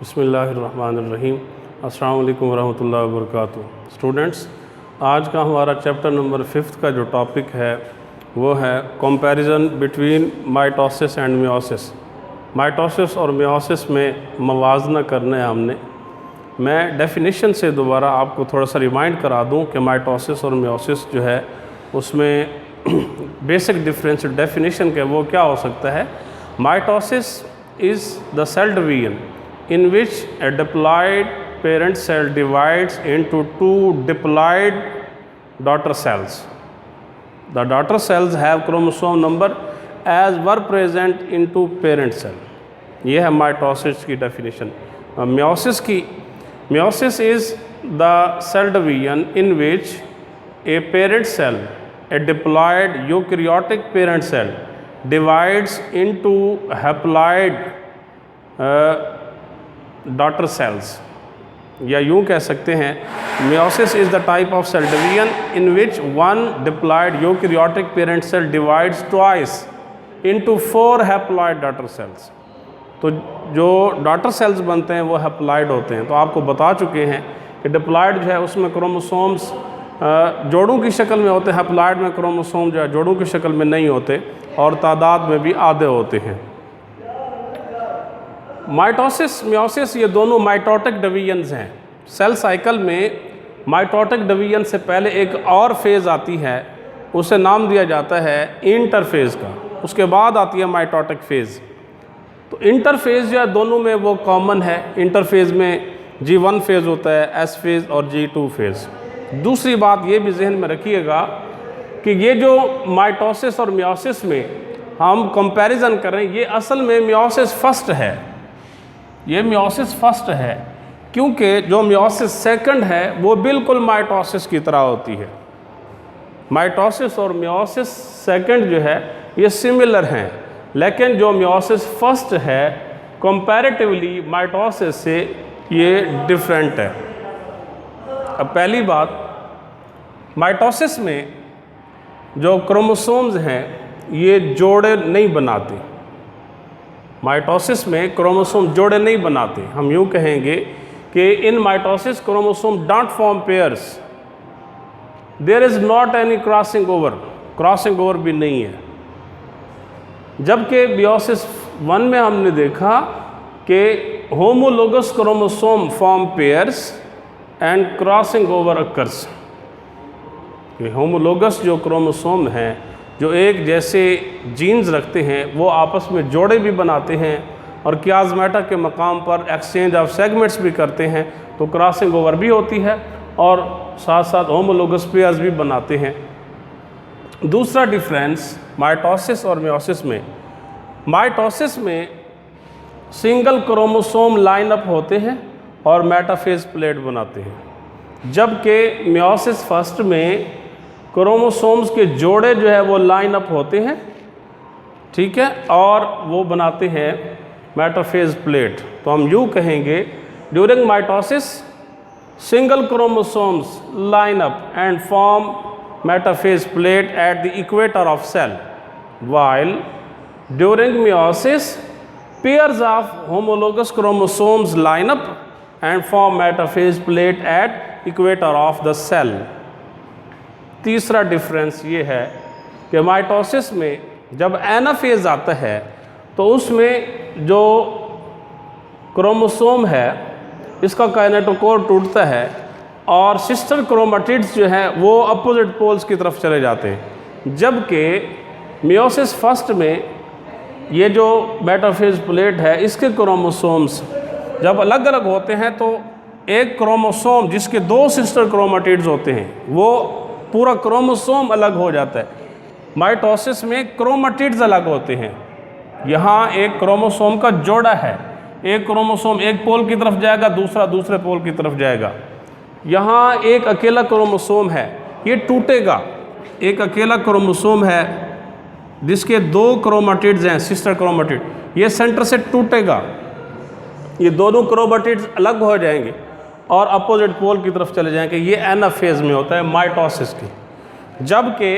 बिस्मिल्लाहिर्रहमानिर्रहीम। अस्सलाम वालेकुम वरहमतुल्लाहि वबरकातुहू। स्टूडेंट्स, आज का हमारा चैप्टर नंबर 5 का जो टॉपिक है वो है comparison between mitosis and meiosis. Mitosis और मियोसिस में मवाजना करना है हमने। मैं डेफिनेशन से दोबारा आपको थोड़ा सा रिमाइंड करा दूं कि माइटोसिस और मियोसिस जो है उसमें बेसिक डिफरेंस डेफिनेशन के वो क्या हो सकता है। Mitosis is the cell division in which a diploid parent cell divides into two diploid daughter cells. The daughter cells have chromosome number as were present into parent cell. ये है mitosis की definition. Meiosis is the cell division in which a parent cell, a diploid eukaryotic parent cell, divides into haploid daughter cells, या यूँ कह सकते हैं meiosis is the type of cell division in which one diploid eukaryotic parent cell divides twice into 4 haploid daughter cells. तो जो daughter cells बनते हैं वो हैप्लॉयड होते हैं। तो आपको बता चुके हैं कि डिप्लॉयड जो है उसमें क्रोमोसोम्स जोड़ों की शक्ल में होते हैं, हैप्लॉयड में क्रोमोसोम जो है जोड़ों की शक्ल में नहीं होते और तादाद में भी आधे होते हैं। माइटोसिस मियोसिस ये दोनों माइटोटिक डिवीजन्स हैं। सेल साइकिल में माइटोटिक डिवीजन से पहले एक और फेज़ आती है, उसे नाम दिया जाता है इंटरफेज़ का। उसके बाद आती है माइटोटिक फेज़। तो इंटरफेज़ जो है दोनों में वो कॉमन है। इंटरफेज़ में G1 फेज़ होता है, S फेज़ और G2 फेज़। दूसरी बात ये भी जहन में रखिएगा कि ये जो माइटोसिस और मियोसिस में हम कंपैरिजन करें, ये असल में मियोसिस फर्स्ट है। ये मियोसिस फर्स्ट है क्योंकि जो मियोसिस सेकंड है वो बिल्कुल माइटोसिस की तरह होती है। माइटोसिस और मियोसिस सेकंड जो है ये सिमिलर हैं, लेकिन जो मियोसिस फर्स्ट है कंपैरेटिवली माइटोसिस से ये डिफरेंट है। अब पहली बात, माइटोसिस में जो क्रोमोसोम्स हैं ये जोड़े नहीं बनाते। माइटोसिस में क्रोमोसोम जोड़े नहीं बनाते। हम यूँ कहेंगे कि in mitosis chromosome don't form pairs, there is not any crossing over भी नहीं है। जबकि मियोसिस 1 में हमने देखा कि homologous chromosome form pairs and crossing over occurs. Homologous जो क्रोमोसोम हैं जो एक जैसे जीन्स रखते हैं वो आपस में जोड़े भी बनाते हैं और कियाज़मेटा के मकाम पर एक्सचेंज ऑफ सेगमेंट्स भी करते हैं, तो क्रॉसिंग ओवर भी होती है और साथ साथ होमोलोगस पेयर्स भी बनाते हैं। दूसरा डिफरेंस माइटोसिस और मियोसिस में, माइटोसिस में सिंगल क्रोमोसोम लाइनअप होते हैं और मेटाफेज प्लेट बनाते हैं, जबकि मियोसिस फर्स्ट में क्रोमोसोम्स के जोड़े जो है वो लाइन अप होते हैं, ठीक है, और वो बनाते हैं मेटाफेज प्लेट। तो हम यूँ कहेंगे during mitosis single chromosomes line up and form metaphase plate at the equator of cell, while during meiosis pairs of homologous chromosomes line up and form metaphase plate at equator of the cell। तीसरा difference ये है कि mitosis में जब anaphase आता है तो उसमें जो क्रोमोसोम है इसका काइनेटोकोर टूटता है और सिस्टर क्रोमेटिड्स जो हैं वो अपोजिट पोल्स की तरफ चले जाते हैं। जबकि मियोसिस फर्स्ट में ये जो मेटाफेज प्लेट है इसके क्रोमोसोम्स जब अलग अलग होते हैं तो एक क्रोमोसोम जिसके 2 सिस्टर क्रोमेटिड्स होते हैं वो पूरा क्रोमोसोम अलग हो जाता है। माइटोसिस में क्रोमेटिड्स अलग होते हैं। यहाँ एक क्रोमोसोम का जोड़ा है, एक क्रोमोसोम एक पोल की तरफ जाएगा, दूसरा दूसरे पोल की तरफ जाएगा। यहाँ एक अकेला क्रोमोसोम है, ये टूटेगा। एक अकेला क्रोमोसोम है जिसके 2 क्रोमेटिड्स हैं, सिस्टर क्रोमेटिड, ये सेंटर से टूटेगा, ये दोनों क्रोमेटिड्स अलग हो जाएंगे और अपोजिट पोल की तरफ चले जाएंगे। ये एनाफेज में होता है माइटोसिस की। जबकि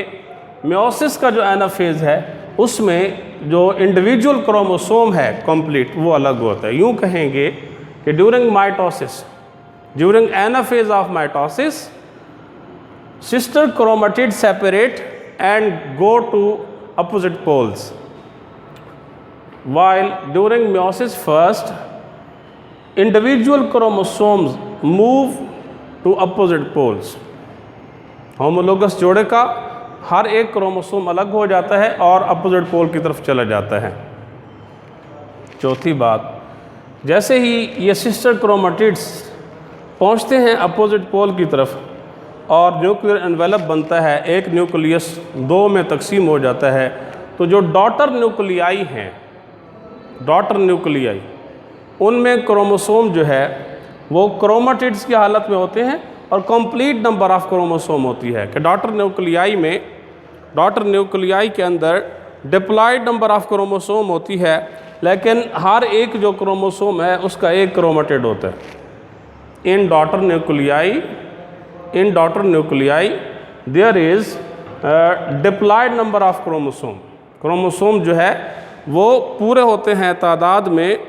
मियोसिस का जो एनाफेज है उसमें जो इंडिविजुअल क्रोमोसोम है कंप्लीट वो अलग होता है। यूँ कहेंगे कि during mitosis, during anaphase of mitosis, sister chromatid separate and go to opposite poles, while during meiosis first individual chromosomes move to opposite poles। Homologous जोड़े का हर एक क्रोमोसोम अलग हो जाता है और अपोजिट पोल की तरफ चला जाता है। चौथी बात, जैसे ही ये सिस्टर क्रोमेटिड्स पहुंचते हैं अपोजिट पोल की तरफ और न्यूक्लियर एनवेलप बनता है, एक न्यूक्लियस दो में तकसीम हो जाता है, तो जो डॉटर न्यूक्लियाई हैं, डॉटर न्यूक्लियाई, उनमें क्रोमोसोम जो है वो क्रोमेटिड्स की हालत में होते हैं और कंप्लीट नंबर ऑफ क्रोमोसोम होती है कि डॉटर न्यूक्लियाई के अंदर डिप्लॉयड नंबर ऑफ क्रोमोसोम होती है, लेकिन हर एक जो क्रोमोसोम है उसका एक क्रोमेटिड होता है। In daughter nuclei there is diploid number of chromosome जो है वो पूरे होते हैं तादाद में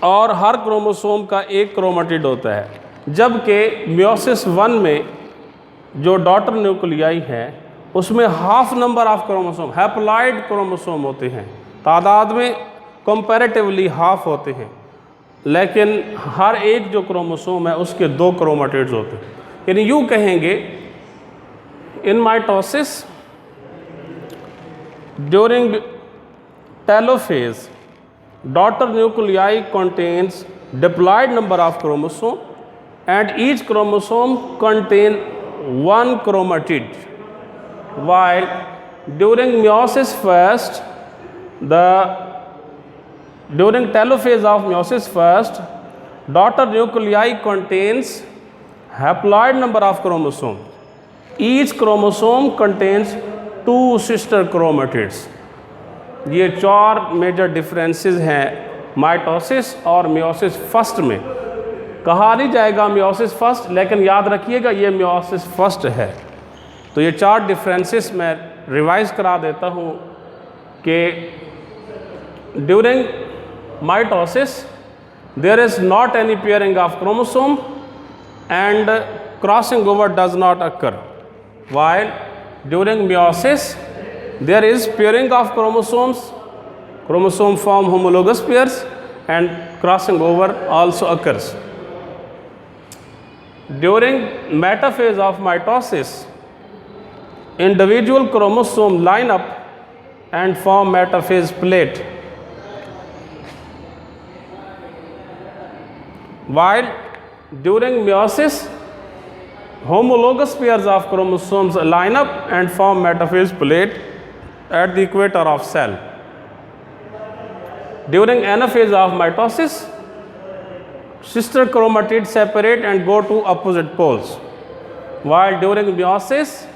और हर क्रोमोसोम का एक क्रोमेटिड होता है। जबकि मियोसिस 1 में जो डॉटर न्यूक्लियाई है उसमें half number of chromosome, haploid chromosome होते हैं, तादाद में कंपैरेटिवली हाफ होते हैं, लेकिन हर एक जो क्रोमोसोम है उसके दो क्रोमेटिड्स होते हैं। यानी यूँ कहेंगे इन mitosis during telophase daughter nuclei contains diploid number of chromosome and each chromosome contain one chromatid, while during meiosis first during telophase of meiosis first daughter nuclei contains haploid number of chromosome, each chromosome contains two sister chromatids. ये चार major differences हैं mitosis और meiosis first में। कहा नहीं जाएगा meiosis first, लेकिन याद रखिएगा ये मियोसिस फर्स्ट है। तो ये चार डिफरेंसेस मैं रिवाइज करा देता हूँ कि during mitosis there is not any pairing of chromosome and crossing over does not occur, while during meiosis there is pairing of chromosomes, chromosome form homologous pairs and crossing over also occurs. During metaphase of mitosis individual chromosome line up and form metaphase plate, while during meiosis homologous pairs of chromosomes line up and form metaphase plate at the equator of cell. During anaphase of mitosis, sister chromatids separate and go to opposite poles, while during meiosis,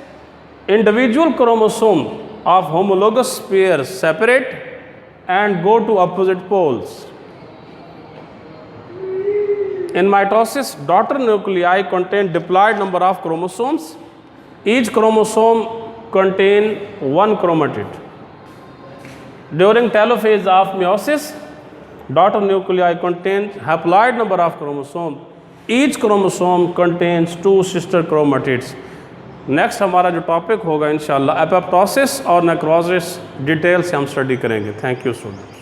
individual chromosome of homologous pairs separate and go to opposite poles. In mitosis, daughter nuclei contain diploid number of chromosomes. Each chromosome contain one chromatid. During telophase of meiosis, daughter nuclei contains haploid number of chromosomes. Each chromosome contains two sister chromatids. Next हमारा जो topic होगा इंशाल्लाह apoptosis और necrosis detail से हम study करेंगे। Thank you students.